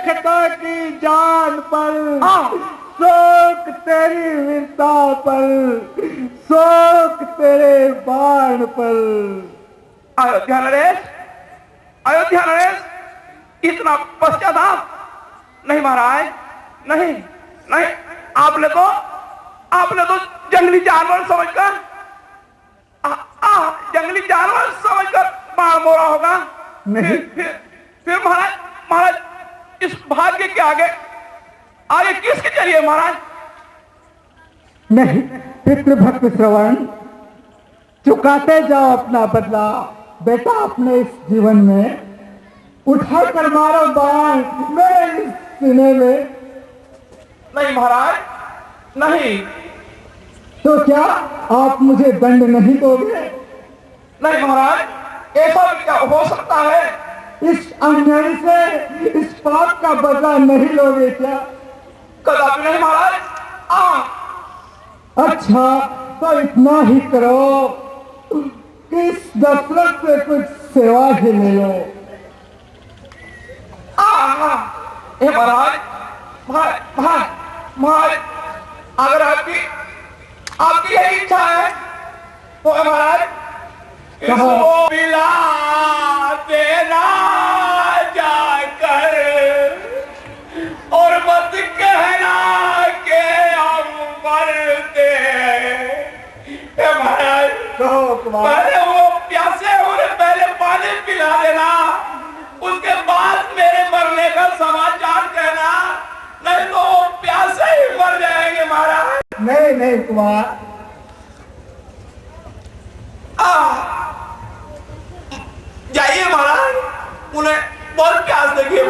खता की जान पर, शोक तेरी वीरता पर, शोक तेरे बाण पर। अयोध्या नरेश, अयोध्या नरेश, इतना पश्चाताप नहीं महाराज, नहीं नहीं, आपने तो जंगली जानवर समझकर जंगली जानवर समझकर बाण मोड़ा होगा। नहीं, फिर महाराज इस भाग्य के आगे आगे किसके चलिए महाराज? नहीं, पितृभक्त श्रवण, चुकाते जाओ अपना बदला। बेटा, अपने इस जीवन में उठाकर मारो बाण मेरे इस सीने में। नहीं महाराज, नहीं। तो क्या आप मुझे दंड नहीं दोगे? नहीं महाराज, ऐसा क्या हो सकता है? इस अन्याय से, इस पाप का बदला नहीं लोगे क्या? कदापि नहीं महाराज। अच्छा, तो इतना ही करो कि इस दशरथ से कुछ सेवा ही ले लो। महाराज, महाराज, महाराज, अगर आपकी यही इच्छा है तो महाराज इसको मिला देना जाकर, और मत कहना कि हम मरते हैं। महाराज, पहले वो प्यासे उन्हें पहले पानी पिला देना, उसके बाद मेरे मरने का समाचार कहना, नहीं तो वो प्यासे ही मर जाएंगे महाराज। नहीं नहीं कुमार, जाइए महाराज, उन्हें बहुत प्यास लगी है।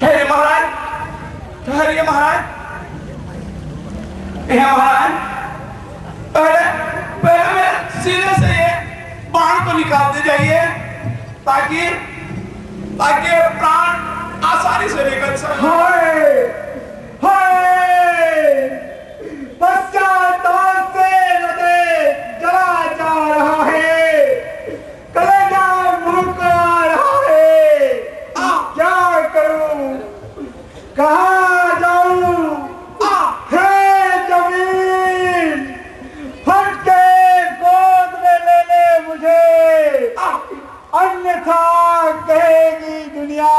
ठहरिए महाराज, ठहरिए महाराज, महाराज, पहले मेरे सीने से ये बाण को निकालते जाइए ताकि प्राण आसानी से निकल सके। पश्चाताप से हृदय जला जा रहा है, कलेजा मुरका रहा है। क्या करूं, कहाँ जाऊं? हे जमीन, फट के गोद में ले ले मुझे, अन्यथा कहेगी दुनिया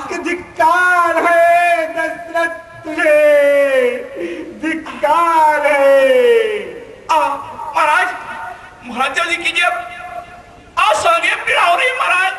कि धिक्कार है दशरथ तुझे, धिक्कार है। महाराज जल्दी कीजिए, आसानी पीड़ा हो रही है महाराज।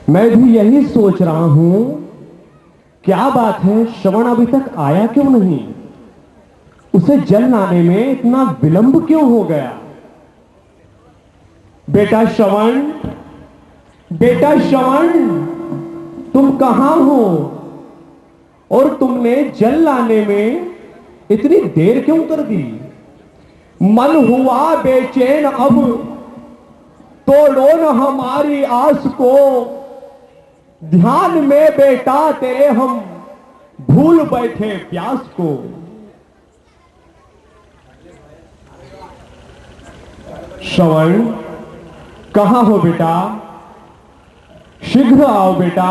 मैं भी यही सोच रहा हूं, क्या बात है श्रवण अभी तक आया क्यों नहीं? उसे जल लाने में इतना विलंब क्यों हो गया? बेटा श्रवण, बेटा श्रवण, तुम कहां हो? और तुमने जल लाने में इतनी देर क्यों कर दी? मन हुआ बेचैन अब, तोड़ो न हमारी आस को, ध्यान में बेटा तेरे हम भूल बैठे प्यास को। श्रवण, कहां हो बेटा? शीघ्र आओ बेटा,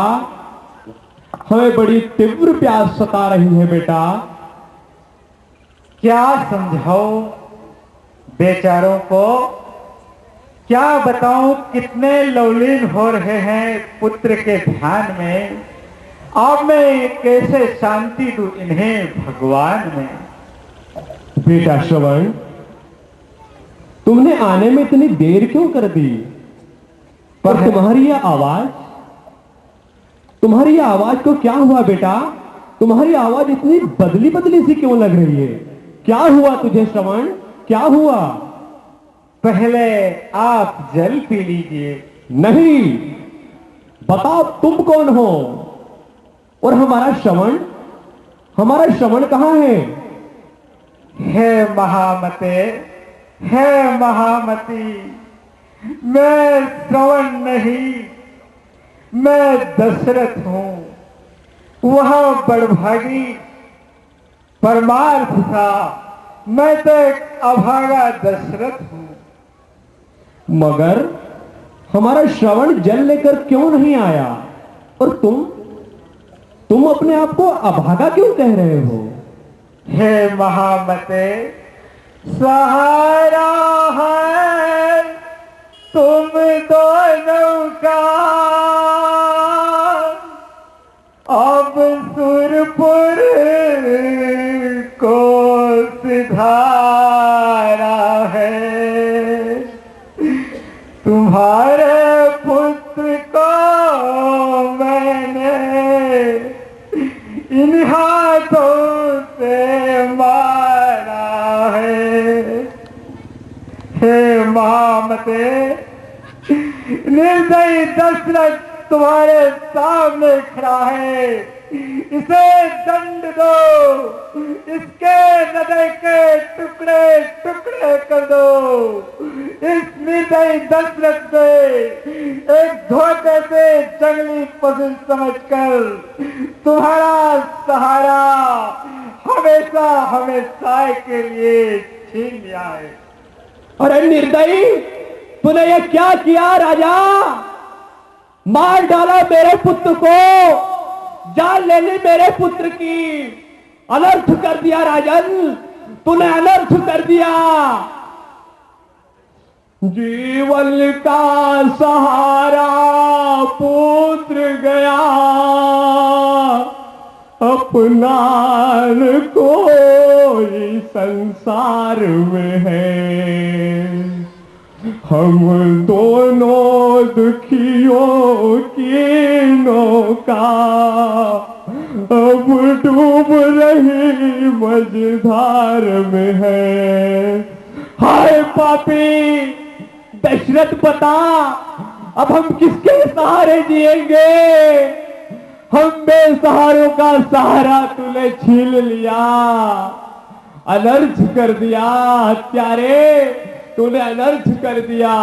हमें बड़ी तीव्र प्यास सता रही है बेटा। क्या समझाओ बेचारों को, क्या बताऊं कितने लवलीन हो रहे हैं पुत्र के ध्यान में। अब मैं कैसे शांति दूं इन्हें भगवान में। बेटा श्रवण, तुमने आने में इतनी देर क्यों कर दी? पर तुम्हारी यह आवाज, तुम्हारी आवाज को क्या हुआ बेटा? तुम्हारी आवाज इतनी बदली बदली सी क्यों लग रही है? क्या हुआ तुझे श्रवण? क्या हुआ? पहले आप जल पी लीजिए। नहीं, बताओ तुम कौन हो और हमारा श्रवण? हमारा श्रवण कहां है? हे महामते, हे महामती, मैं श्रवण नहीं, मैं दशरथ हूं। वहां बड़भागी परमार्थ था, मैं तो एक अभागा दशरथ हूं। मगर हमारा श्रवण जल लेकर क्यों नहीं आया? और तुम अपने आप को अभागा क्यों कह रहे हो? हे महामते, सहारा है तुम दोनों का, अब सुरपुर को सिधारा है। तुम्हारे पुत्र को मैंने इन हाथों से मारा है। हे महामते, निर्दयी दशरथ तुम्हारे सामने खड़ा है, इसे दंड दो, इसके हृदय के टुकड़े टुकड़े कर दो। इस निर्दयी दशरथ से एक धोखे से जंगली पशु समझकर तुम्हारा सहारा हमेशा हमेशा के लिए छीन लिया है। अरे निर्दयी, तूने यह क्या किया राजा? मार डाला मेरे पुत्र को, जान ले ली मेरे पुत्र की, अनर्थ कर दिया राजन, तूने अनर्थ कर दिया। जीवन का सहारा पुत्र गया, अपना न कोई संसार में है। हम दोनों दुखियों की नौका अब डूब रही मझधार में है। हाय पापी दशरथ, बता अब हम किसके सहारे जिएंगे? हम बेसहारों का सहारा तूने छीन लिया, अनर्थ कर दिया। हत्यारे, तूने अनर्थ कर दिया।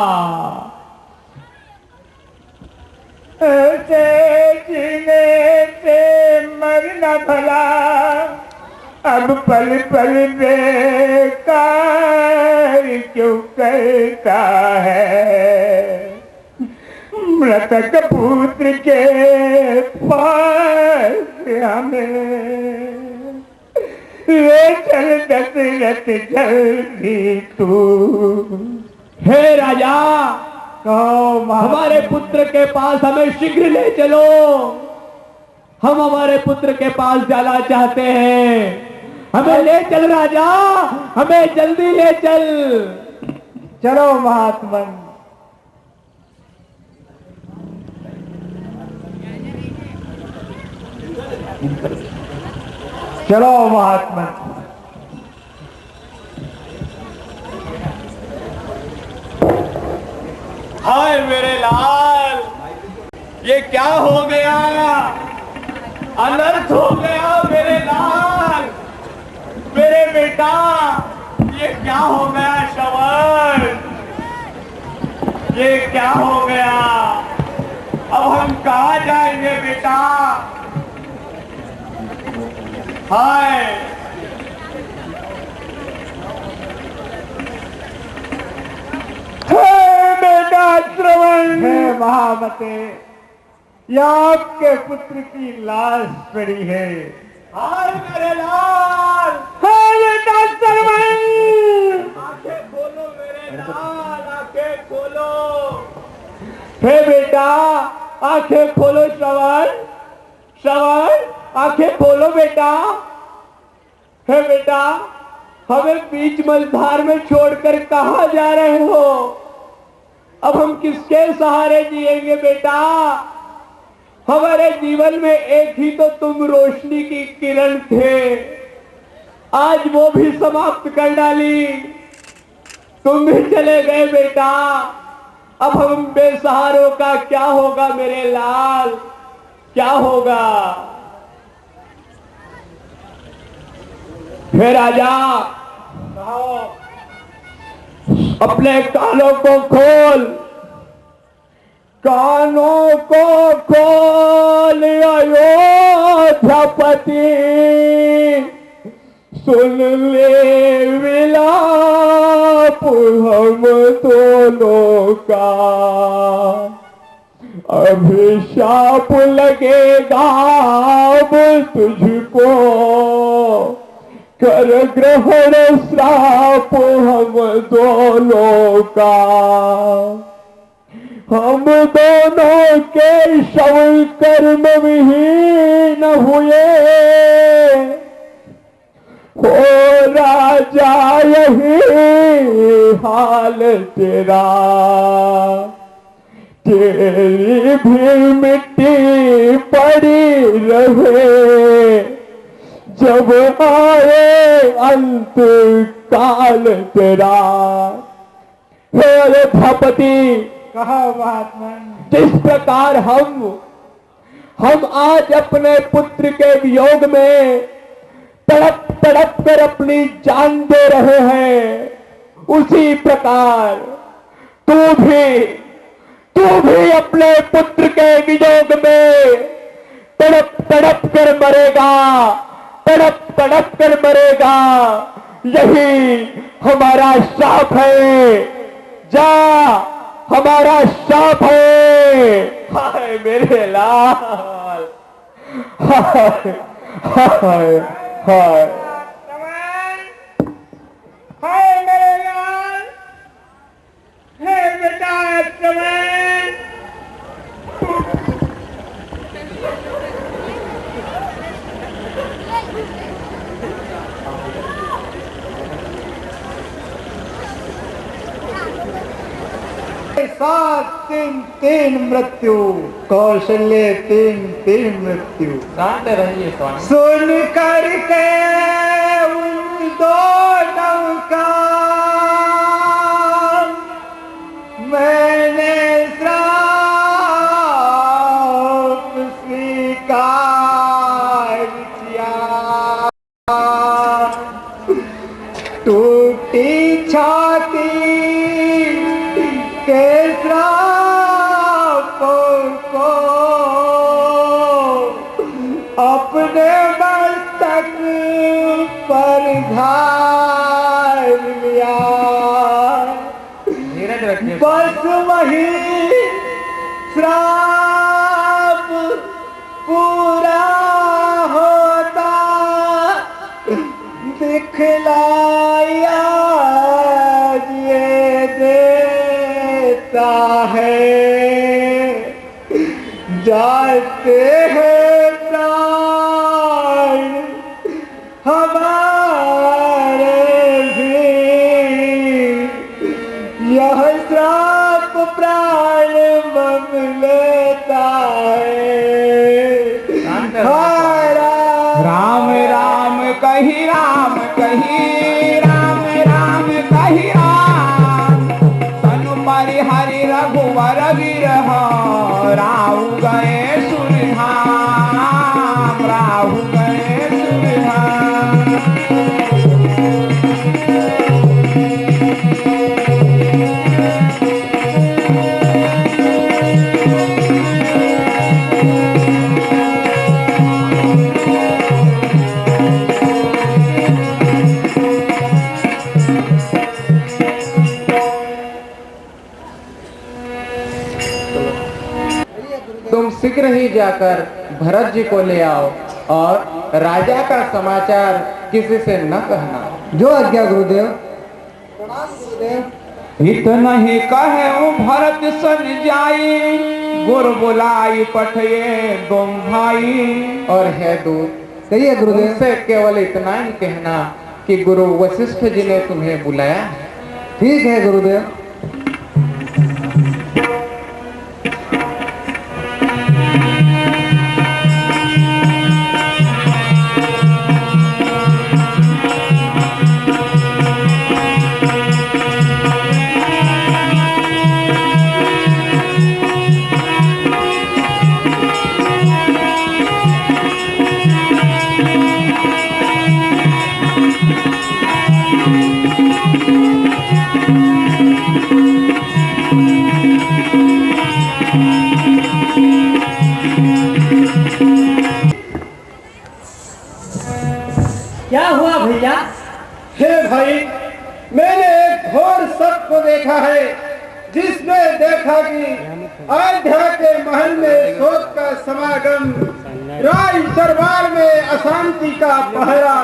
ऐसे जीने से मरना भला, अब पल पल बेकार क्यों करता है? मृतक पुत्र के पास हमें ले चल दशरथ जल्दी तू। हे राजा, कहो हमारे पुत्र के पास हमें शीघ्र ले चलो। हम हमारे पुत्र के पास जाना चाहते हैं, हमें ले चल राजा, हमें जल्दी ले चल। चलो महात्मन। चलो महात्मा। हाय मेरे लाल, ये क्या हो गया? अनर्थ हो गया मेरे लाल, मेरे बेटा, ये क्या हो गया श्रवण? ये क्या हो गया? अब हम कहाँ जाएंगे बेटा? हाय बेटा श्रवण, हे महामते, यहाँ आपके पुत्र की लाश पड़ी है। हाय मेरे लाल, हे बेटा श्रवण, आंखें खोलो मेरे लाल, आंखें खोलो। हे बेटा, आंखें खोलो श्रवण, श्रवण आंखें खोलो बेटा। हे बेटा, हमें बीच मझधार में छोड़कर कहां जा रहे हो? अब हम किसके सहारे जिएंगे बेटा? हमारे जीवन में एक ही तो तुम रोशनी की किरण थे, आज वो भी समाप्त कर डाली। तुम भी चले गए बेटा, अब हम बेसहारों का क्या होगा मेरे लाल, क्या होगा। हे राजा, अपने कानों को खोल, कानों को खोल अयोध्यापति, सुन ले विलाप हम दोनों का। अभिशाप लगेगा अब तुझको, कर ग्रहण श्राप हम दोनों का। हम दोनों के शव कर्म विहीन हुए, हो राजा यही हाल तेरा। तेरी भी मिट्टी पड़ी रहे, जब आए अंत काल तेरा। हे अयोध्यापति, कहा महात्मा। जिस प्रकार हम आज अपने पुत्र के वियोग में तड़प तड़प कर अपनी जान दे रहे हैं, उसी प्रकार तू भी अपने पुत्र के वियोग में तड़प तड़प कर मरेगा, तड़प तड़प कर मरेगा। यही हमारा शाप है, जा, हमारा शाप है। हाय मेरे लाल, हाय हाय हाय हाय मेरे लाल, हे बेटा चमन। सात तीन तीन मृत्यु, कौशल्य तीन तीन मृत्यु। शांत रहिए स्वामी। सुन कर के उन दोनों का मैंने श्राप स्वीकार किया। टूटी छाती के श्राप को अपने मस्तक पर धार लिया। बस वही श्राप पूरा होता दिखलाया ये देता है। जाते हैं प्राण हमारे भी, यह श्राप प्राण मम लेता है। राम राम कही, राम कही, राम राम कही राम। तनु परिहरि रघुवर विरह, राहु गए सुरधाम, राहु गए सुरधाम। तुम शीघ्र ही जाकर भरत जी को ले आओ और राजा का समाचार किसी से न कहना। जो आज्ञा गुरुदेव। इतना ही कहे भरत सन जाई, गुरु बुलाई पठये तुम भाई। और है दूत, कहिए गुरुदेव। तुमसे केवल इतना ही कहना कि गुरु वशिष्ठ जी ने तुम्हें बुलाया। ठीक है गुरुदेव। भैया? हे भाई, मैंने एक घोर सप को देखा है, जिसमें देखा कि अयोध्या के महल में शोक का समागम, राज दरबार में अशांति का पहरा,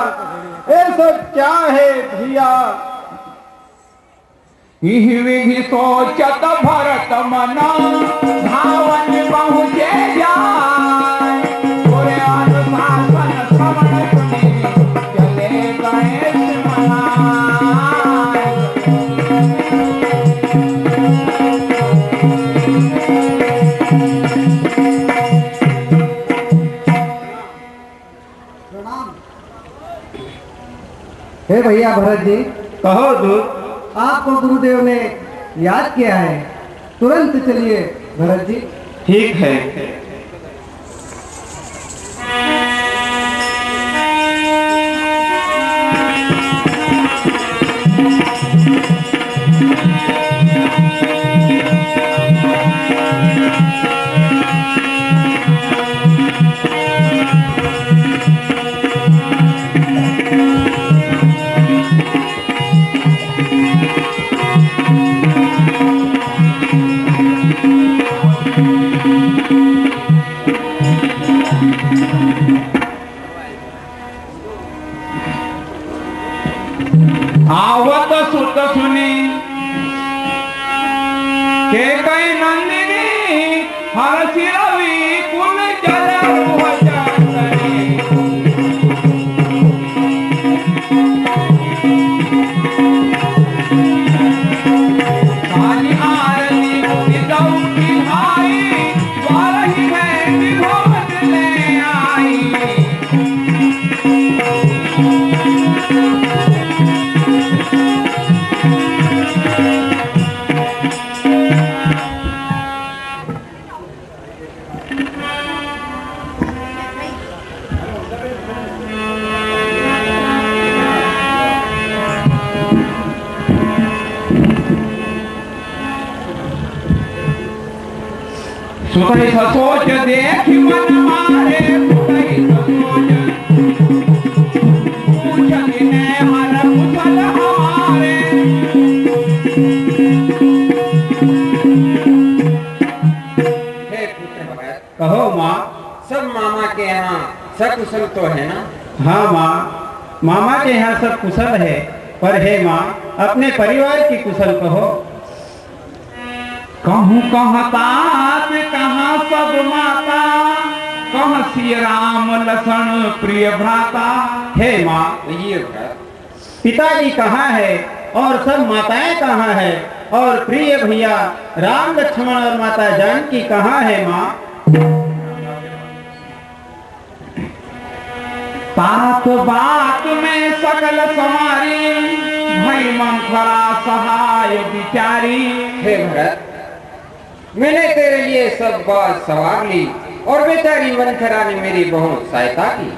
ये सब क्या है भैया? विधि सोचत भरत मना धावन पहुँचे जाय, पूरे अनुशासन श्रवण सुनि चले गणेश मनाय। हे भैया भरत जी, कहो दूत। आपको गुरुदेव ने याद किया है, तुरंत चलिए भरत जी। ठीक है। आवत सुत सुनी के कई नंदिनी हर्षि रवि कुल जल सुतई सोच देख मन मारे, सुतई सोच पूछत ने हर कुशल हमारे। हे पुत्र भरत, कहो माँ। सब मामा के यहाँ सकुशल तो है ना? हाँ माँ, मामा के यहाँ सब कुशल है, पर हे माँ, अपने परिवार की कुशल कहो। कहूँ कहतात कहाँ सब माता, कह सिय राम लसन प्रिय भ्राता। हे माँ, ये भरत, पिताजी कहाँ है और सब माताएं कहाँ है, और प्रिय भैया राम लक्ष्मण और माता जानकी कहाँ है माँ? बात बात में सकल समारी, भई मंथरा सहाय विचारी। हे भरत, मैंने तेरे लिए सब बात सवार ली और बेचारी मंथरा ने मेरी बहुत सहायता की।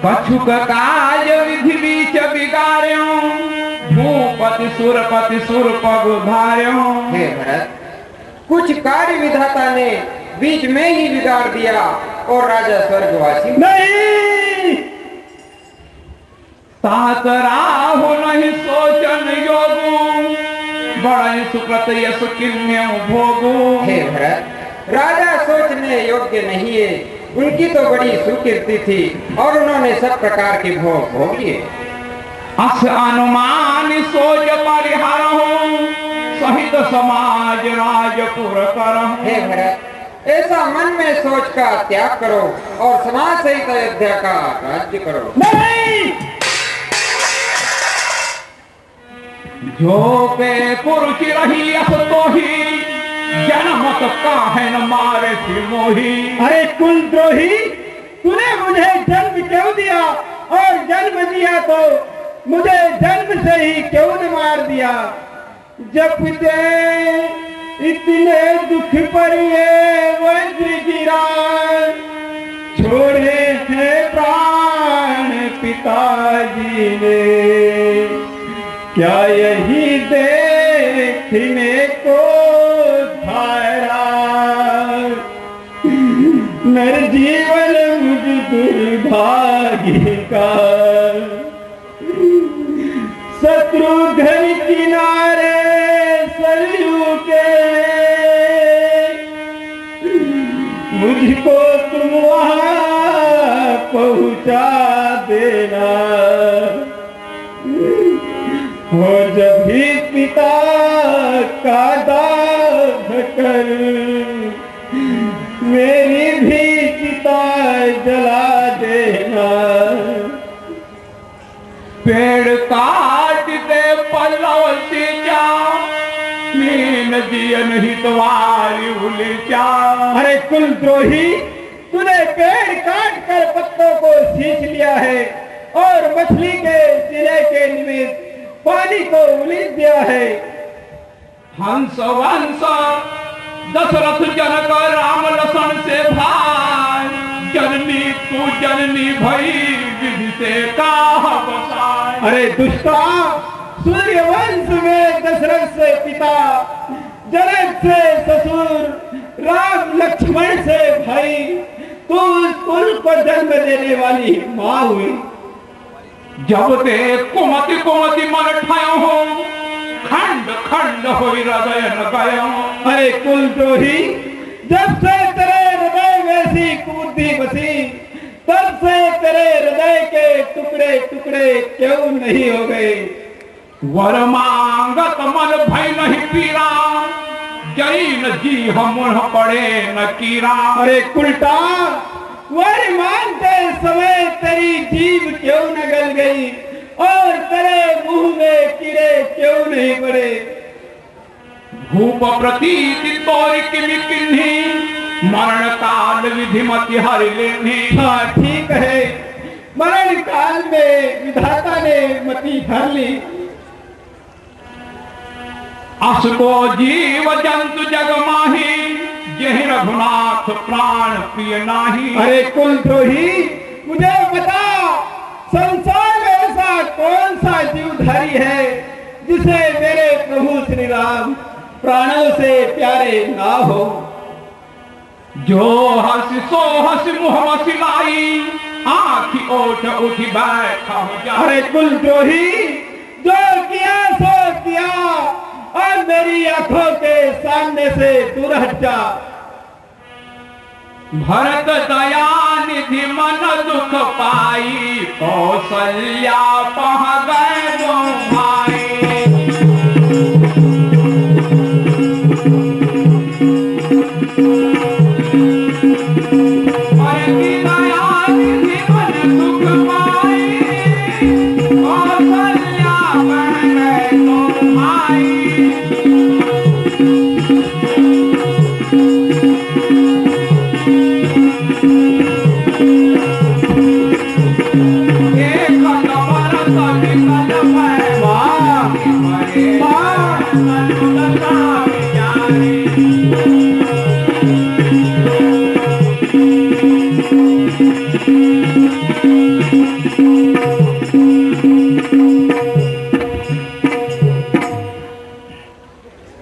कछुक काज विधि बीच बिगाड़्यो, भूपति सुर पग धार्यो। हे भरत, कुछ कार्य विधाता ने बीच में ही बिगाड़ दिया और राजा स्वर्गवासी नहीं, तात राहु नहीं सोचन योगू, बड़े सुकृत यश किन्य भोगू। हे भरत, राजा सोचने योग्य नहीं है, उनकी तो बड़ी सुकीर्ति थी और उन्होंने सब प्रकार के भोग भोग लिए। अस अनुमान सोच परिहारहु, सहित समाज राजपुर करहु। हे भरत, ऐसा मन में सोच का त्याग करो और समाज सहित अयोध्या का राज्य करो। नहीं, जो पे पुरुष रही अस तो ही, जनमत काहे न मारे मोही। अरे कुलद्रोही, तूने मुझे जन्म क्यों दिया, और जन्म दिया तो मुझे जन्म से ही क्यों न मार दिया? जब दे इतने दुख पर ये वज्र गिरा, छोड़े हैं प्राण पिताजी ने, क्या यही देखने को धारा? मेरे जीवन मुझ दुर्भाग्य का शत्रुघ्न किनारे सरयू के मुझको तुम वहां पहुंचा देना। हो जब भी पिता का दाह कर मेरी भी चिता जला देना। पेड़ काट दे पलौती जा मीन जियन हितवारी भूल जा। अरे कुलद्रोही, तूने पेड़ काट कर पत्तों को सींच लिया है और मछली के सिरे के निमित्त पानी को उलीच दिया है। हंस वंश दशरथ जनक राम लसन से भाई जननी तू जननी भई विधि से काह बसाए। अरे दुष्टा, सूर्यवंश में दशरथ से पिता, जनक से ससुर, राम लक्ष्मण से भाई, तू उस कुल को जन्म देने वाली माँ हुई। जब ते कुमति कुमति मन ठायो हो खंड खंड हो हृदय न गयो। अरे कुलद्रोही, जब से तेरे हृदय में सी कुबुद्धि बसी तब से तेरे हृदय के टुकड़े टुकड़े क्यों नहीं हो गए। वर मांगत मन भय नहीं पीरा जई न जी हम पड़े न कीरा। अरे उल्टा, वर मांगते समय तेरी जीभ क्यों न गल गई और तेरे मुंह में कीड़े क्यों नहीं पड़े। भूप प्रतीति तोर किमि किन्ही मरण काल विधि मति हर लेनी। हाँ ठीक है, मरण काल में विधाता ने मति हर ली। असको जीव जंतु जग माही यही रघुनाथ प्राण प्रिय नाही। अरे कुलद्रोही, मुझे बता, संसार में ऐसा कौन सा जीवधारी है जिसे मेरे प्रभु श्री राम प्राणों से प्यारे ना हो। जो हंस सो हंस मुँह मसिलाई आँखी ओठ उठी बैठा हो जा। अरे कुलद्रोही, जो किया सो किया और मेरी आंखों के सामने से दूर हट जा। भरत दया निधि मन दुख पाई कौशल्या पह गए दो भाई।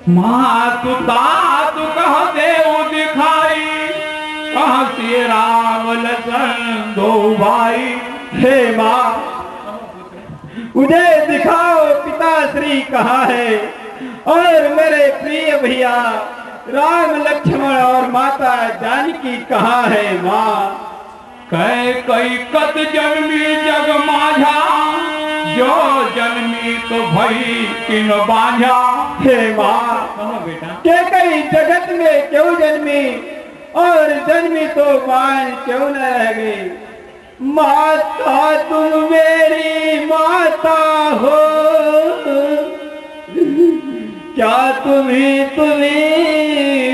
मातु तातु कह देव दिखाई कह से राम लखन दो भाई। हे माँ, मुझे दिखाओ पिताश्री कहाँ है और मेरे प्रिय भैया राम लक्ष्मण और माता जानकी कहाँ है। माँ कई कत जन्मी जग माझा जो जन्मी तो भई किन बाझा। हे माँ, के कई जगत में क्यों जन्मी और जन्मी तो मां क्यों न रह गई। माता तुम मेरी माता हो, क्या तुम्ही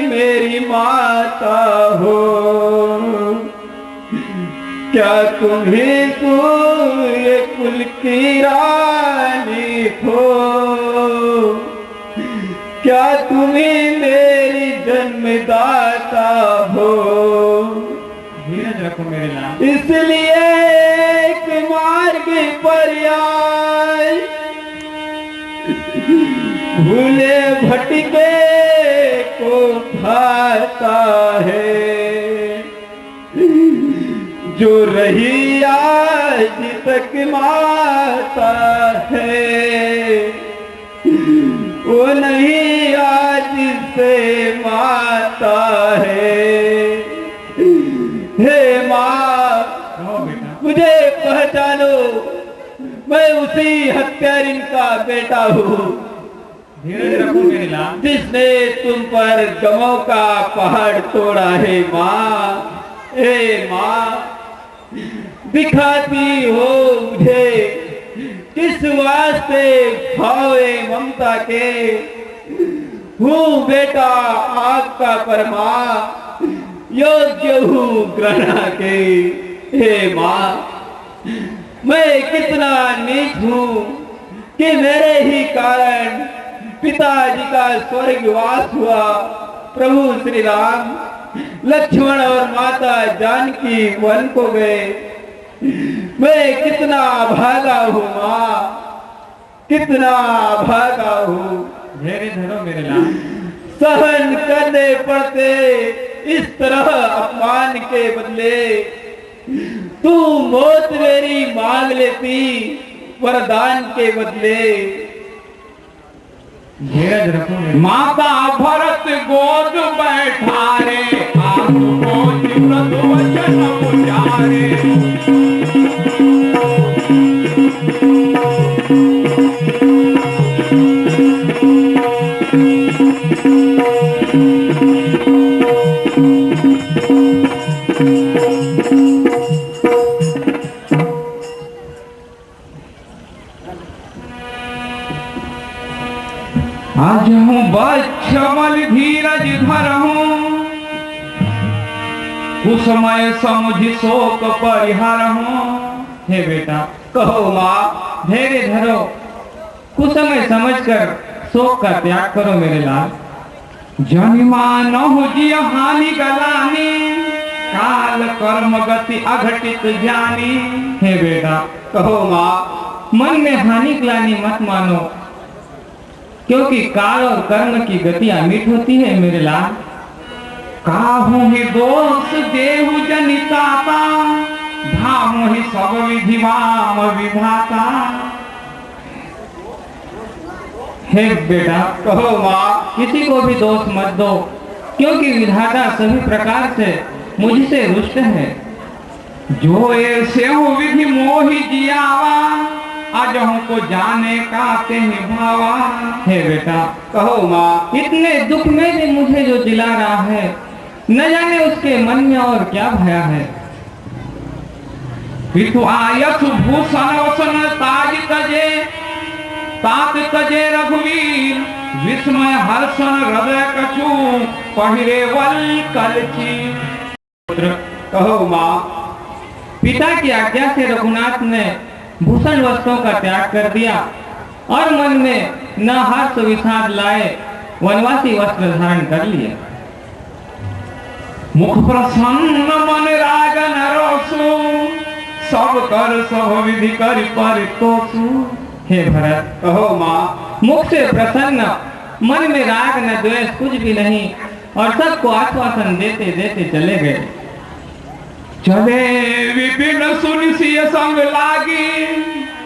मेरी माता हो। क्या तुम्ही ये कुल की रानी हो। क्या तुम्ही मेरी जन्मदाता हो। धीरज रखो मेरे नाम। इसलिए एक मार्ग पर आए भूले भटके को भाता है। जो रही आज तक माता है, वो नहीं आज से माता है। हे माँ, मुझे पहचानो, मैं उसी हत्यारिन का बेटा हूँ जिसने तुम पर गमों का पहाड़ तोड़ा है। माँ, हे माँ, दिखाती हो मुझे किस वास्ते भावे ममता के हूँ बेटा आपका परमा, योग्य हूँ ग्रहणा के। हे माँ, मैं कितना नीच हूँ कि मेरे ही कारण पिताजी का स्वर्गवास हुआ। प्रभु श्री राम, लक्ष्मण और माता जानकी वन को गए। मैं कितना भागा हूँ माँ, कितना भागा हूँ। धैर्य धरो मेरे लाल। सहन करने पड़ते इस तरह अपमान के बदले। तू मौत मेरी मांग लेती वरदान के बदले। धीरज रखो मेरे। माता भरत गोद बैठारे, आंसू मोती मृदु वचन उचारे। आज हूँ बच्छमल धीरज धरहूँ, कुसमय समुझ शोक परिहरहूँ। हे बेटा, कहो माँ, धैर्य धरो, कुछ समय समझकर शोक का त्याग करो मेरे लाल। जनिमानहु जिय हानि गलानी, काल कर्म गति अघटित जानी। हे बेटा, कहो माँ, मन में हानि ग्लानि मत मानो, क्योंकि काल और कर्म की गतियां मिट होती है मेरे लाल। काहू ही दोष देहु जनिताता, धामु ही सब विधि वाम विधाता। हे बेटा, कहो माँ, किसी को भी दोष मत दो, क्योंकि विधाता सभी प्रकार से मुझसे रुष्ट है। जो ऐसे हो विधि मोहि जियावा, अजहू को जाने का ते भावा। हे बेटा, कहो माँ, इतने दुख में भी मुझे जो जिला रहा है, न जाने उसके मन में और क्या भया है। पितु आयस भूषण वसन ताज तजे, तात तजे रघुवीर। विस्मय हर्षण हृदय कछु, पहिरे वल कलची। कहो माँ, पिता की आज्ञा से रघुनाथ ने भूषण वस्त्रों का त्याग कर दिया और मन में न हर्ष विषाद लाए वनवासी वस्त्र धारण कर लिए। मुख प्रसन्न मन रागन रोसु, सब कर सब विधि कर परितोषु। हे भरत, कहो माँ, मुख से प्रसन्न, मन में राग न द्वेष कुछ भी नहीं, और सबको आश्वासन देते देते चले गए। चले विपिन सुनि सिय संग लागी,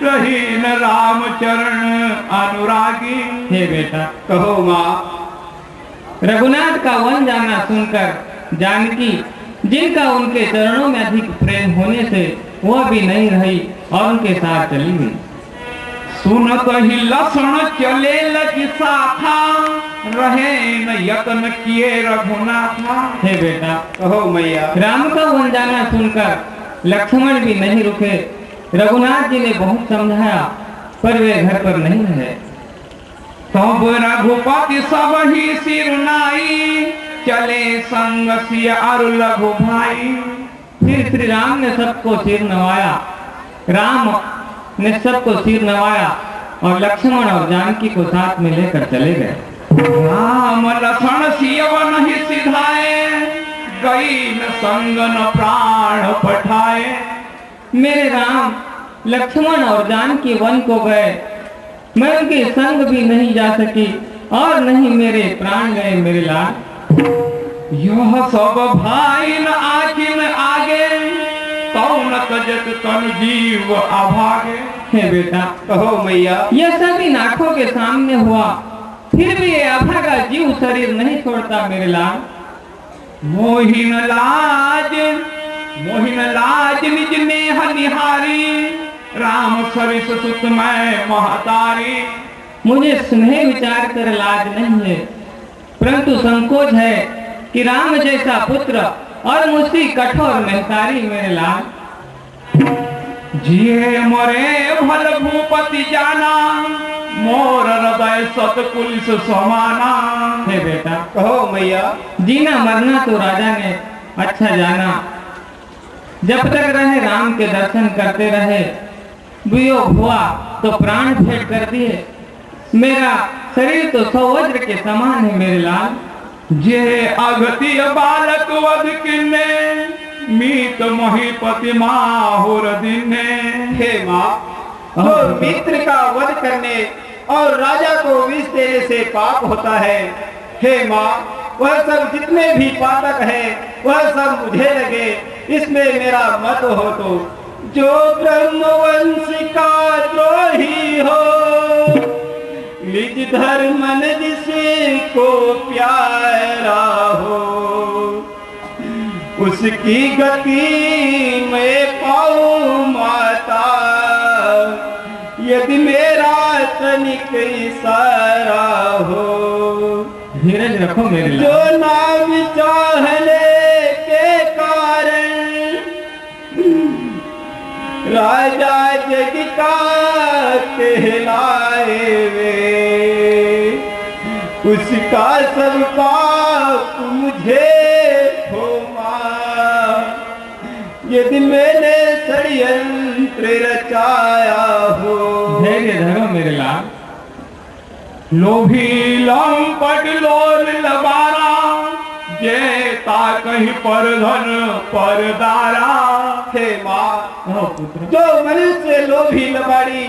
रही न राम चरण अनुरागी। हे बेटा, कहो माँ, रघुनाथ का वन जाना सुनकर जानकी, जिनका उनके चरणों में अधिक प्रेम होने से वह भी नहीं रही और उनके साथ चली गई। सुनत ही लक्षण चले लगी साथा, रहे न यत्न किए रघुनाथा। हे बेटा, कहो मैया, राम का वन जाना सुनकर लक्ष्मण भी नहीं रुके। रघुनाथ जी ने बहुत समझाया, पर वे घर पर नहीं रहे। तब रघुपति सब ही सिर नाई, चले संग सिय अरु लघु भाई। फिर श्री राम ने सबको सिर नवाया। राम ने सबको सिर नवाया और लक्ष्मण और जानकी को साथ में लेकर चले गए। राम लक्षण सियव नहीं सिधाए, गई न संग न प्राण पठाए। मेरे राम लक्ष्मण और जानकी वन को गए, मैं उनके संग भी नहीं जा सकी और नहीं मेरे प्राण गए मेरे लाल। यह सब भाई न आखिन आगे, तो तजत तन जीव अभागे। हे बेटा, कहो मैया। यह सब इन आंखों के सामने हुआ, फिर भी ये अभागा जीव शरीर नहीं छोड़ता मेरे लाल। मोहिन लाज निज नेह निहारी, राम सरिस सुत मैं महतारी। मुझे स्नेह विचार कर लाज नहीं है, परंतु संकोच है कि राम जैसा पुत्र और मुझसी कठोर महतारी मेरे लाल। जिए मरे भल भूपति जाना, मोर हृदय सतकुलिस समाना। हे बेटा, कहो मैया। जीना मरना तो राजा ने अच्छा जाना, जब तक रहे राम के दर्शन करते रहे, वियोग हुआ तो प्राण भेंट कर दिए। मेरा शरीर तो सौवज्र के समान है मेरे लाल। जे अगति बालक वध किन्ने, मीत महीपति माहुर दिने। हे माँ, जो मित्र का वध करने और राजा को विष देने से पाप होता है, हे माँ, वह सब जितने भी पातक हैं वह सब मुझे लगे, इसमें मेरा मत हो। तो जो ब्रह्मवंश का द्रोही हो, निज धर्म जिसे को प्यारा हो, उसकी गति मैं पाऊं माता, यदि मेरा तनिक इशारा हो। धीरज रखो मेरे लाल। जो नाम चाहने के कारण राजा जग का कहलाए वे, उसका सब पाप मुझे होमा, यदि मैंने षड्यंत्र रचाया हो। धैर्य धरो मेरे लाल। लोभी लंपट लोल लबारा, जेता कहीं पर धन पर दारा। हे माँ, कहो पुत्र। जो मनुष्य लोभी लबाड़ी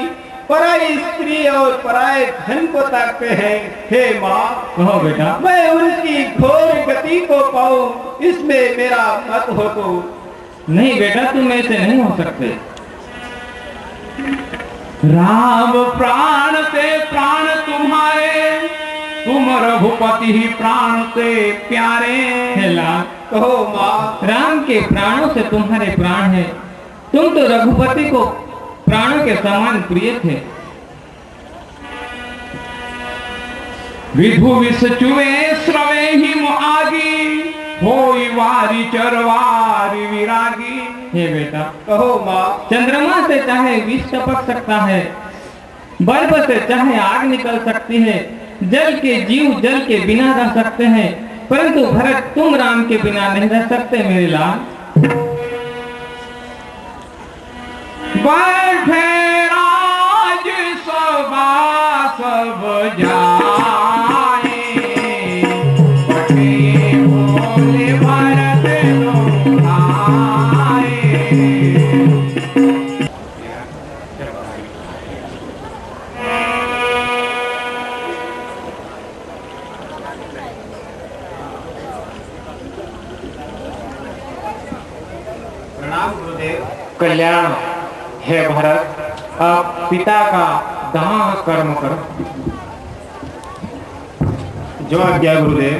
पराई स्त्री और पराये धन को ताकते हैं, हे माँ, कहो बेटा। मैं उनकी घोर गति को पाऊं, इसमें मेरा मत हो। तो नहीं बेटा, तुम ऐसे नहीं हो सकते। राम प्राण से प्राण तुम्हारे, तुम रघुपति ही प्राण से प्यारे। हे लाल, कहो माँ। राम के प्राणों से तुम्हारे प्राण हैं, तुम तो रघुपति को प्राणों के समान प्रिय थे। विधु विष चुए स्रवे ही आगी, होई वारी चरवारी विरागी। हे बेटा, कहो माँ। चंद्रमा से चाहे विष टपक सकता है, बर्फ से चाहे आग निकल सकती है, जल के जीव जल के बिना रह सकते हैं, परंतु भरत तुम राम के बिना नहीं रह सकते मेरे लाल। बैठे राज सभा सब जाए, बटे बोले भरत लोभाए। प्रणाम गुरुदेव। कल्याण हे भरत, अब पिता का दाह कर्म करो। जो आज्ञा गुरुदेव।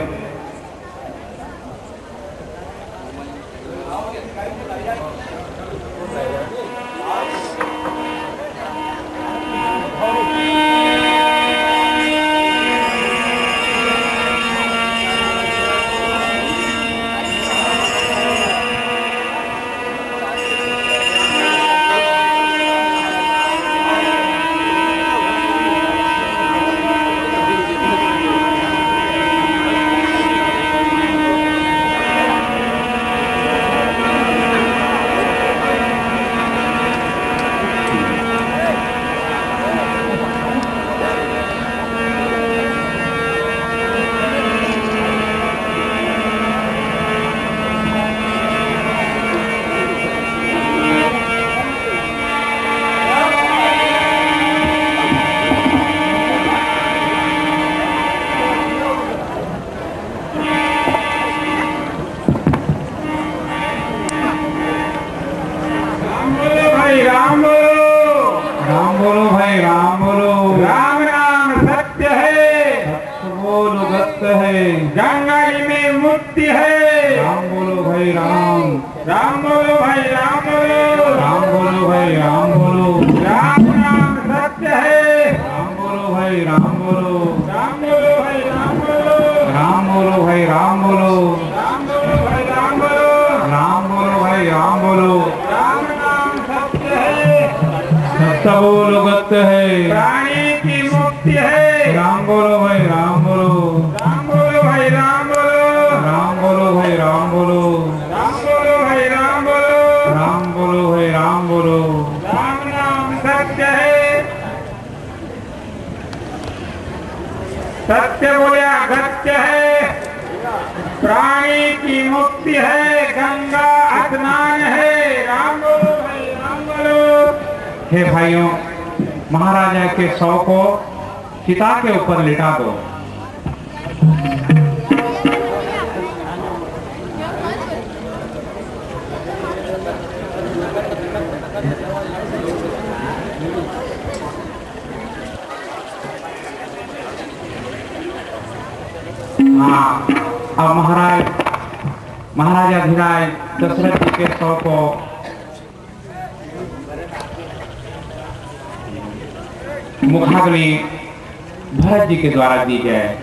है। गंगा जी में मुक्ति है। राम बोलो भाई राम। राम बोलो भाई राम बोलो। राम बोलो भाई राम बोलो। राम नाम सत्य है। राम बोलो भाई राम बोलो। राम बोलो भाई राम बोलो। राम बोलो भाई राम बोलो। राम बोलो भाई राम बोलो। राम बोलो भाई राम बोलो। राम नाम सत्य है। सत्य बोलो सत्य है। प्राणी की मुक्ति है। राम बोलो भाई राम बोलो। राम बोलो भाई राम बोलो। राम बोलो भाई राम बोलो। राम बोलो भाई राम बोलो। राम बोलो भाई राम बोलो। राम नाम सत्य है। सत्य बोलिया सत्य है। प्राणी की मुक्ति है। गंगा स्नान है। राम बोलो भाई राम बोलो। हे भाइयों, महाराजा के शव को चिता के ऊपर लिटा दो। हाँ, अब महाराजा धीराज दशरथ जी के शव को मुखाग्नि भरत जी के द्वारा दी जाए।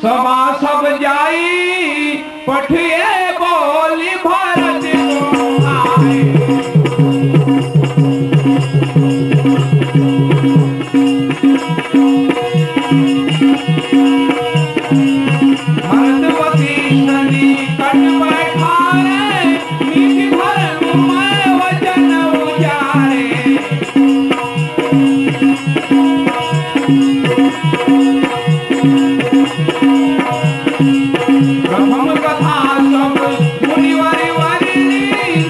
सभा सब जाई पठिए बोली भारत को आए। भरतवती सनी कट बैठारे नीति धर्म में वचन उजारे। प्रथम कथा सब मुनिवारी वारिणी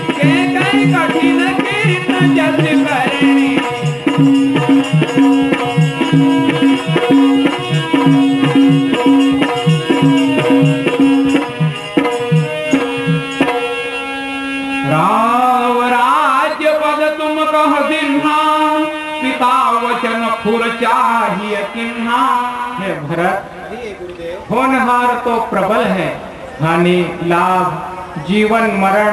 के कई कठिन कीर्तन जस करणी। राव राज्य पद तुम कह दिन्हा पिता वचन फुर चाहिए किन्हा। हे भरत, होनहार तो प्रबल है, हानि लाभ जीवन मरण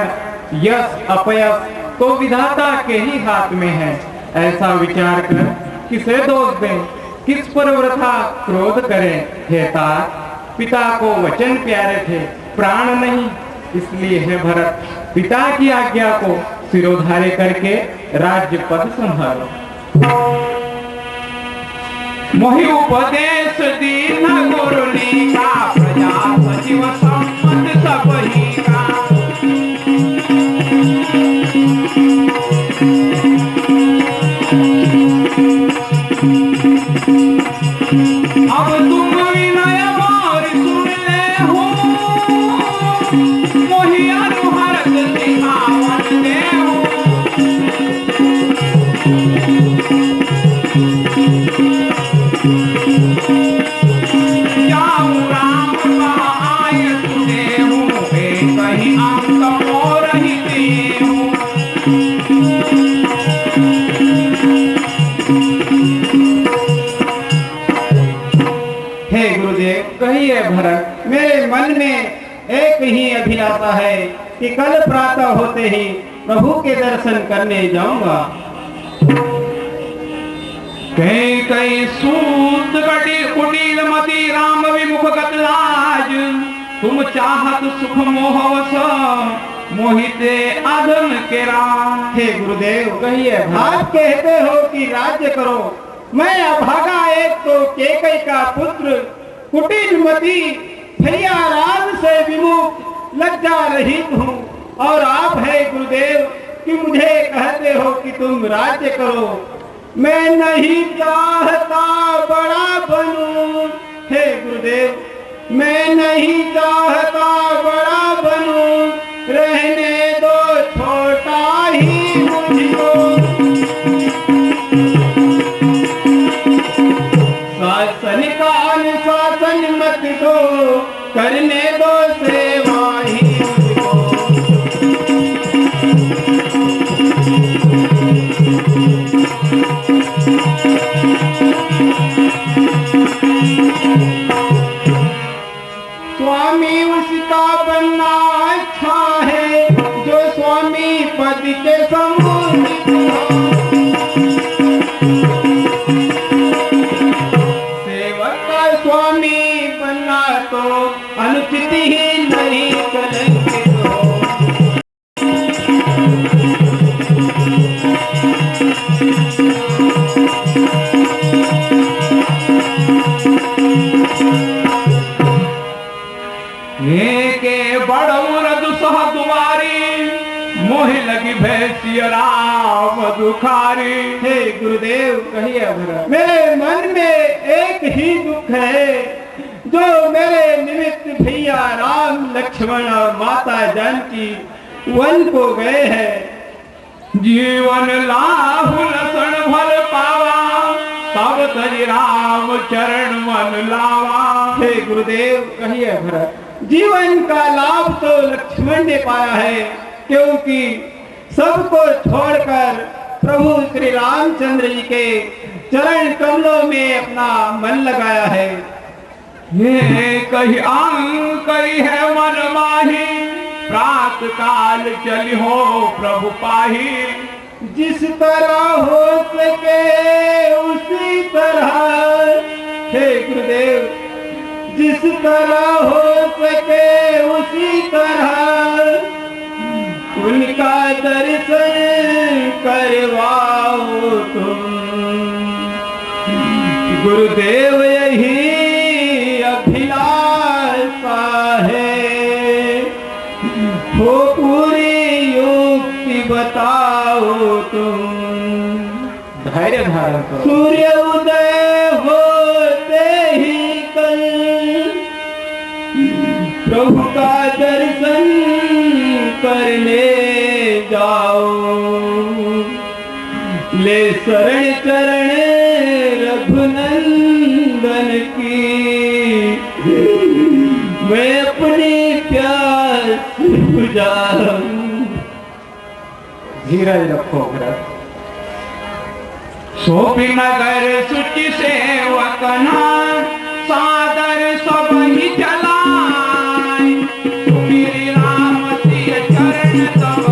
यश अपयश तो विधाता के ही हाथ में है। ऐसा विचार कर किसे दोष दें, किस पर वृथा क्रोध करें। हे तात, पिता को वचन प्यारे थे, प्राण नहीं। इसलिए हे भरत, पिता की आज्ञा को सिरोधार्य करके राज्य पद संभालो। मोहि उपदेश दीन गुरुनी का प्रजा सचिव सम्मत सबही का। अब तुम विनय मोर सुन ले हो मोहि अनुहरत सिखावन देहु। जाऊं राम पाय सुदेहु कहीं अंत मोर ही देहु। हे गुरुदेव, कहिए भरत। मेरे मन में एक ही अभिलाषा है कि कल प्रातः होते ही प्रभु के दर्शन करने जाऊंगा। कहीं कहीं सूत कुटिल मती राम विमुख गत लाज, तुम चाहत सुख मोहवश मोहिते अधम के राम। हे गुरुदेव, कहिए आप कहते हो कि राज्य करो, मैं अभागा एक तो केकई का पुत्र, कुटिल मती भैया राम से विमुख लज्जा रहित हूँ, और आप है गुरुदेव कि मुझे कहते हो कि तुम राज्य करो। मैं नहीं चाहता बड़ा बनूं, हे गुरुदेव, मैं नहीं चाहता बड़ा बनूं, रहने दो छोटा ही मुझको। शासन का अनुशासन मत दो, करने दो सेवा ही मुझको। स्वामी उसका बनना अच्छा है जो स्वामी पद के समुचित हो। सेवक का स्वामी बनना तो अनुचित ही नहीं, कलंकित हो। के बड़ौर दुसह दुआरी, मोहि लगी भैंसिया राम दुखारी। हे गुरुदेव, कहिए मेरे मन में एक ही दुख है, जो मेरे निमित्त भैया राम लक्ष्मण और माता जानकी वन को गए हैं। जीवन लाहु लसन भल पावा, तब तज राम चरण मन लावा। हे गुरुदेव, कहिए भरत, जीवन का लाभ तो लक्ष्मण ने पाया है, क्योंकि सबको छोड़कर प्रभु श्री रामचंद्र जी के चरण कमलों में अपना मन लगाया है। ये कही आंग कही है मन माही, प्रात काल चली हो प्रभु पाही। जिस तरह हो सके उसी तरह, हे गुरुदेव, जिस तरह हो सके उसी तरह उनका दर्शन करवाओ तुम। गुरुदेव यही अभिलाषा है, हो पूरी युक्ति बताओ तुम। धैर्य धारण करो। सूर्य उदय होते ही कल प्रभु का दर्शन करने जाओ, ले शरण चरण रघुनंदन की, मैं अपनी प्यास बुझाऊं। धीरज रखो भरत। सोपी नगर सुचि सेवकना, सादर सब ही चलाए। मेरे राम सिय चरण तब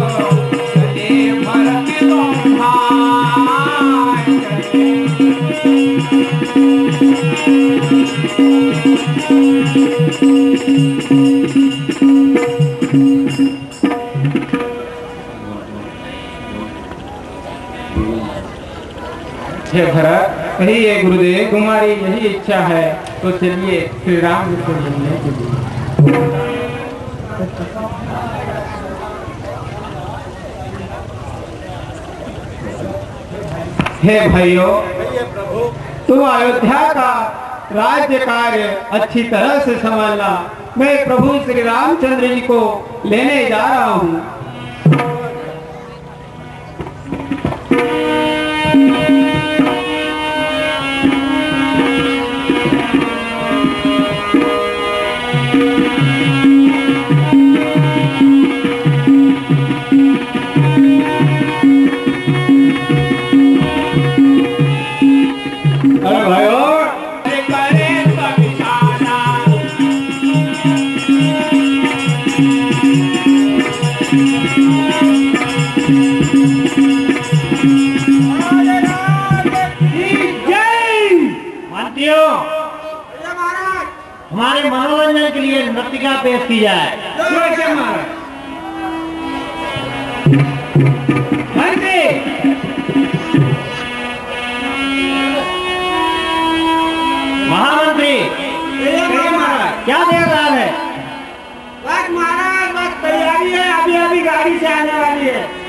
चले भरत तुम भाई। हे भरत, कहिए गुरुदेव, तुम्हारी यही इच्छा है तो चलिए श्री राम जी को मिलने के लिए। हे भाइयों, तुम अयोध्या का राज्य कार्य अच्छी तरह से संभालना। मैं प्रभु श्री रामचंद्र जी को लेने जा रहा हूँ। बेटियों, हमारे मनोरंजन के लिए नृत्यिका पेश की जाए। महामंत्री क्या देख रहा है? बस महाराज, बस तैयारी है, अभी अभी गाड़ी से आने वाली है।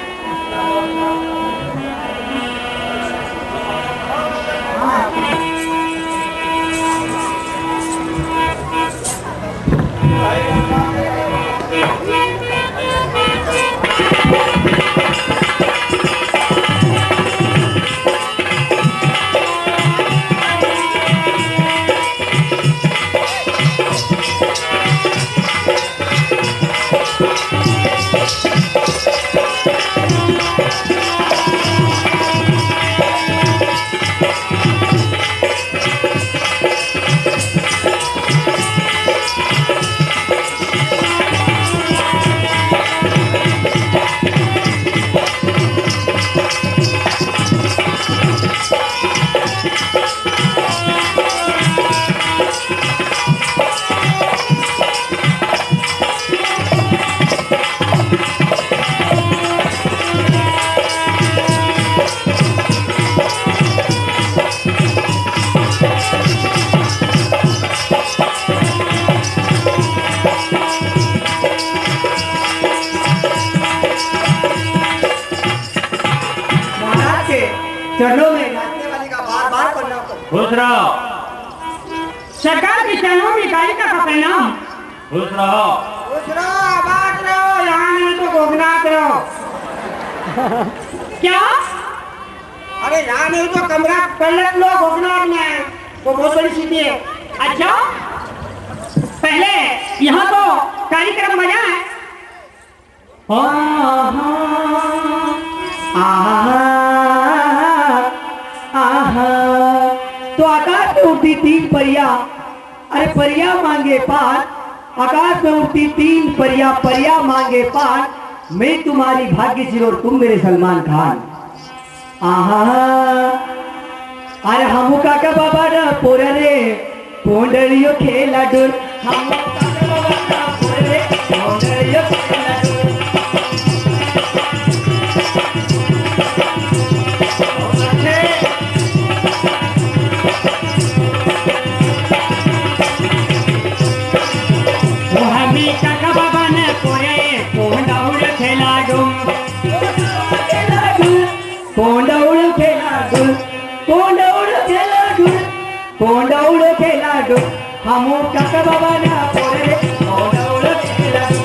चरणों में नाचने वाली का बार बार प्रणाम करो। खुश रहो। सरकार के चरणों में कालिका का प्रणाम। खुश रहो। खुश रहो, आबाद रहो, यहाँ नहीं तो गोगनाथ रहो। क्या? अरे यहाँ नहीं तो कमरा पलट लो, गोगनाथ में वो बहुत बड़ी सिटी है। अच्छा, पहले यहाँ तो कार्यक्रम बजा है। तो आकाश में उड़ती तीन परिया, अरे परिया मांगे पान। आकाश में उड़ती तीन परिया, परिया मांगे पान। मैं तुम्हारी भाग्यश्री और तुम मेरे सलमान खान। अरे हमू काका बाबा ना पोरा रे पोंडलियो खेला डोल। हमू काका बाबा ना पोरा रे पोंडलियो खेला डोल। कोंडाउड़ खेला डो हमू काका बाबा ना पोरे कोंडाउड़ खेला डो।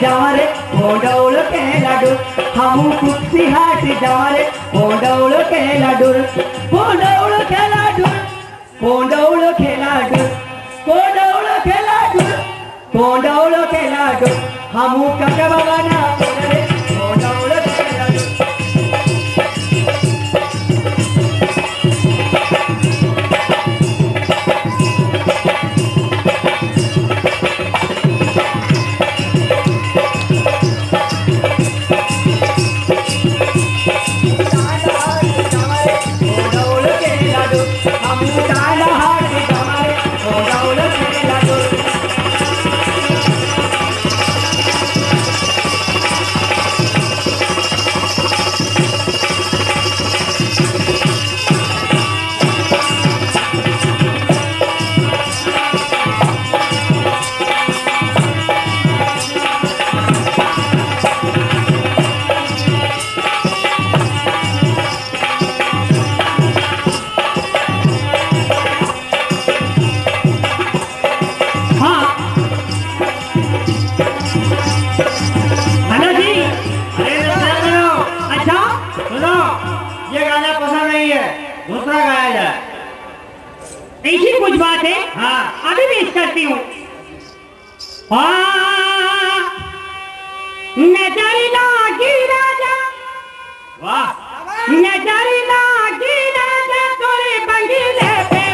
जावारे कोंडाउड़ खेला डो हमू कुप्सी हाट जावारे कोंडाउड़ खेला डो। कोंडाउड़ खेला डो कोंडाउड़ खेला डो कोंडाउड़ खेला डो कोंडाउड़ खेला डो हमू काका बाबा ना पोरे कोंडाउड़ खेला डो। दूसरा गाया जाए। ऐसी कुछ बात है। हाँ अभी पेश करती हूँ। नजर लागी राजा, वाह नजर लागी राजा तोरे बंगले पे।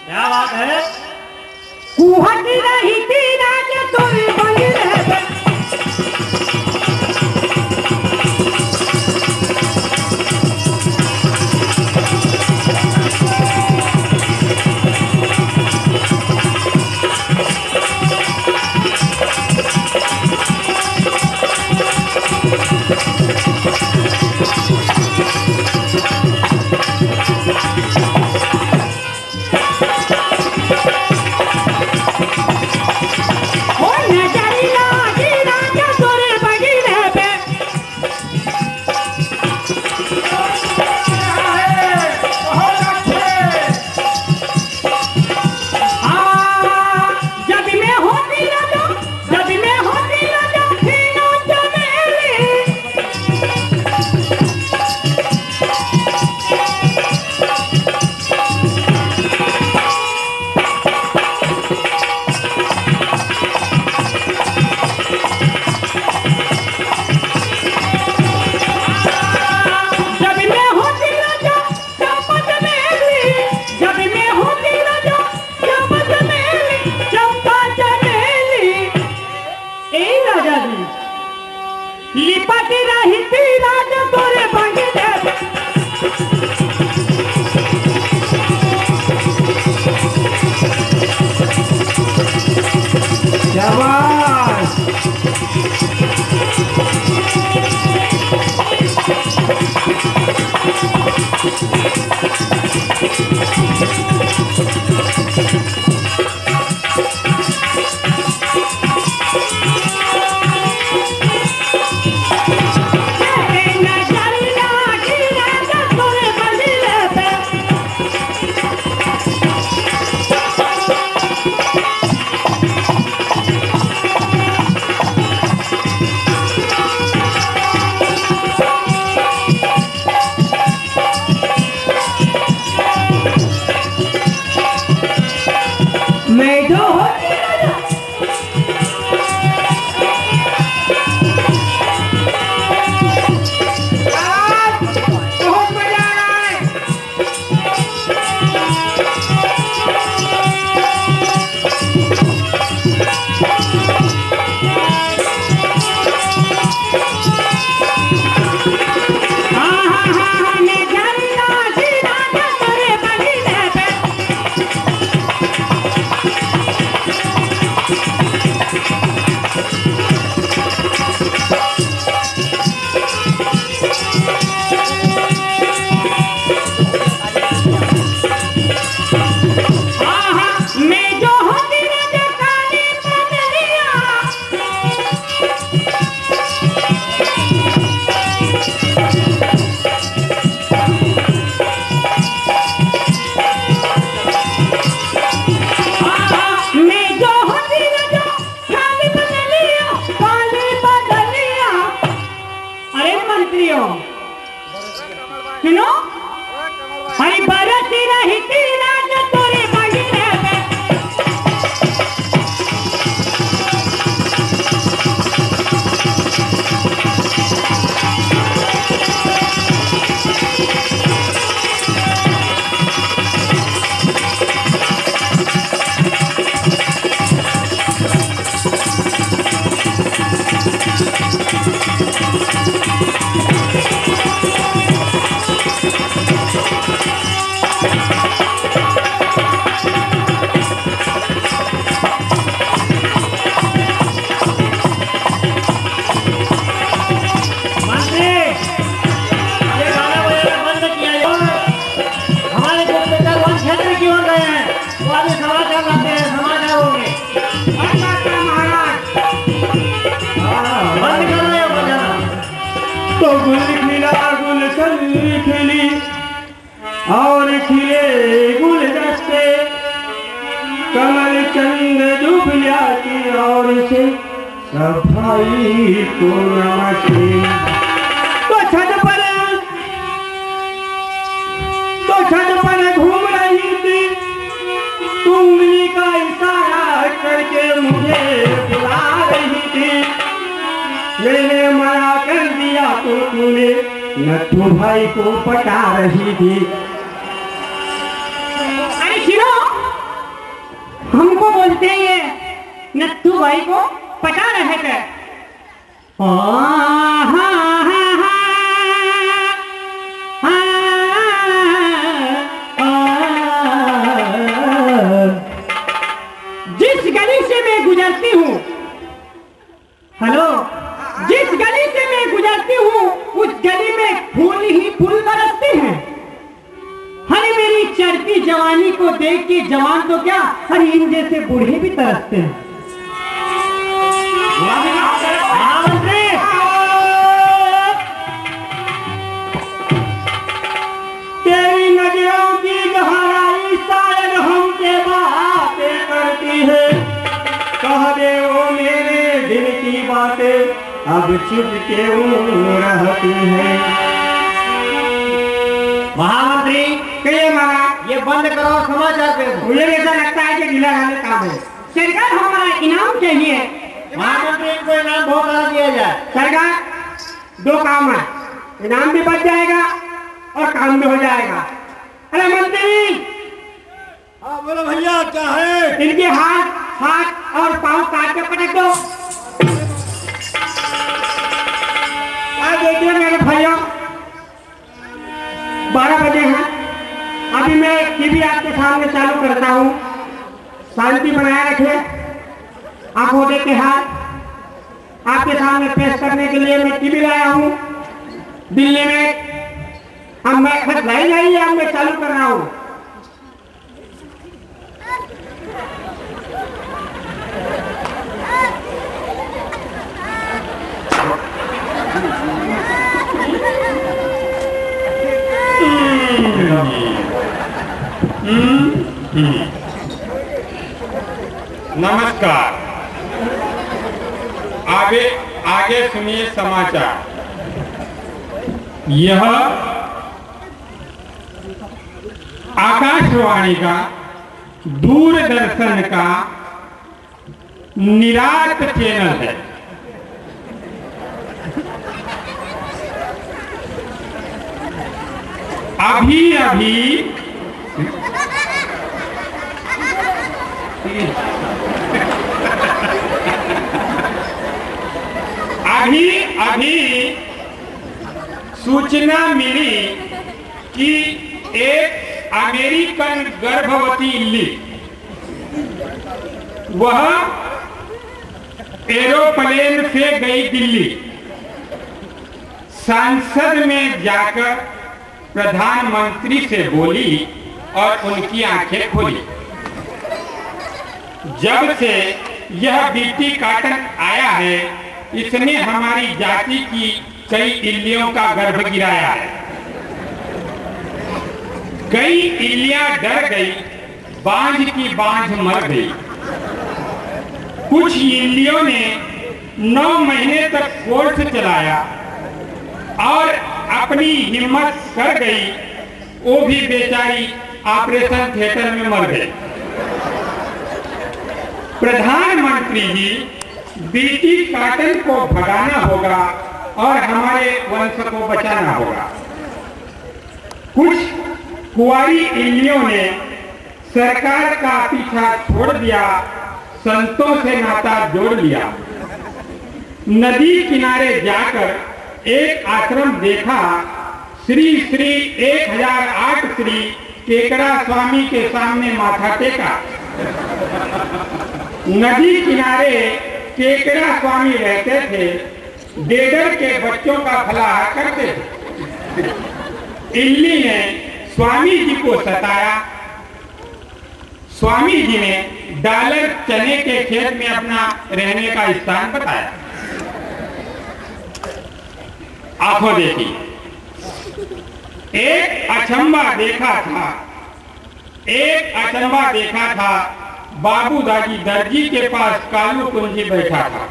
क्या बात है। कुहक रही थी राजा तोरे बंगले पे। लिपट रही थी राजा तोरे बंगले पे। शाबाश। आवे छे सफाई पूर्ण छे। तो छत पर घूम रही थी, तू उंगली का इशारा करके मुझे बुला रही थी। मैंने मना कर दिया तो तूने नट्टू भाई को पटा रही थी। अरे शिरो, हमको बोलते हैं ये नट्टू भाई को पटा रहे थे। जिस गली से मैं गुजरती हूँ, हेलो, जिस गली से मैं गुजरती हूँ उस गली में फूल ही फूल बरसते हैं। अरे मेरी चढ़ती जवानी को देख के जवान तो क्या, अरे इन जैसे बूढ़े भी तरसते हैं। तेरी नजरों की गहराई शायद हमसे बातें करती है। कह दे वो मेरे दिल की बातें अब चुप क्यों रहती है। महामंत्री कहिए महाराज, ये बंद करो, समाचार पे दो। मुझे ऐसा लगता है कि ढीला वाले काम है। सरकार हमारा इनाम चाहिए। महामंत्री को इनाम बहुत सारा दिया जाए। सरकार, दो काम है, इनाम भी बच जाएगा और काम भी हो जाएगा। अरे मंत्री, हाँ बोलो भैया, क्या है? इनके हाथ और पाँव काट के पटक दो। देखिए मेरे भाइयों, 12 बजे हैं। अभी मैं टीवी आपके सामने चालू करता हूँ। शांति बनाए रखिए। आंखों देखे हाथ आपके सामने पेश करने के लिए मैं टीवी लाया हूँ दिल्ली में। अब मैं बस लाई जाइए, अब मैं चालू कर रहा हूँ। नमस्कार। आगे सुनिए समाचार। यह आकाशवाणी का, दूरदर्शन का निराट चैनल है। अभी सूचना मिली कि एक अमेरिकन गर्भवती इल्ली, वह एरोप्लेन से गई दिल्ली, संसद में जाकर प्रधानमंत्री से बोली और उनकी आंखें खोली। जब से यह बीटी काटन आया है, इसने हमारी जाति की कई इल्लियों का गर्भ गिराया है। कई इल्लियां डर गई, बांझ की बांझ मर गई। कुछ इल्लियों ने 9 महीने तक कोर्स चलाया और अपनी हिम्मत कर गई, वो भी बेचारी ऑपरेशन थिएटर में मर गई। प्रधानमंत्री जी, बीटी काटन को भगाना होगा और हमारे वंश को बचाना होगा। कुछ कुंवारी इल्लियों ने सरकार का पीछा छोड़ दिया, संतों से नाता जोड़ लिया। नदी किनारे जाकर एक आश्रम देखा। श्री 1008 श्री केकड़ा स्वामी के सामने माथा टेका। नदी किनारे केकड़ा स्वामी रहते थे, डेढ़ के बच्चों का फलाहार करते थे। इल्ली ने स्वामी जी को सताया। स्वामी जी ने डॉलर चने के खेत में अपना रहने का स्थान बताया। आंखों देखी, एक अचंबा देखा था बाबू दादी दर्जी के पास कालू कुंजी बैठा था।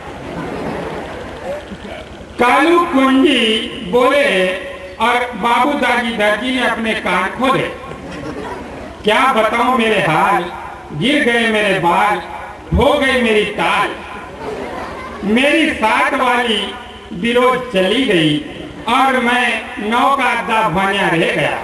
कालू कुंजी बोले और बाबू दादी दर्जी ने अपने कान खोले। क्या बताऊं मेरे हाल, गिर गए मेरे बाल, हो गई मेरी ताल, मेरी साथ वाली बिरोज चली गई और मैं नौका अड्डा बनिया रह गया।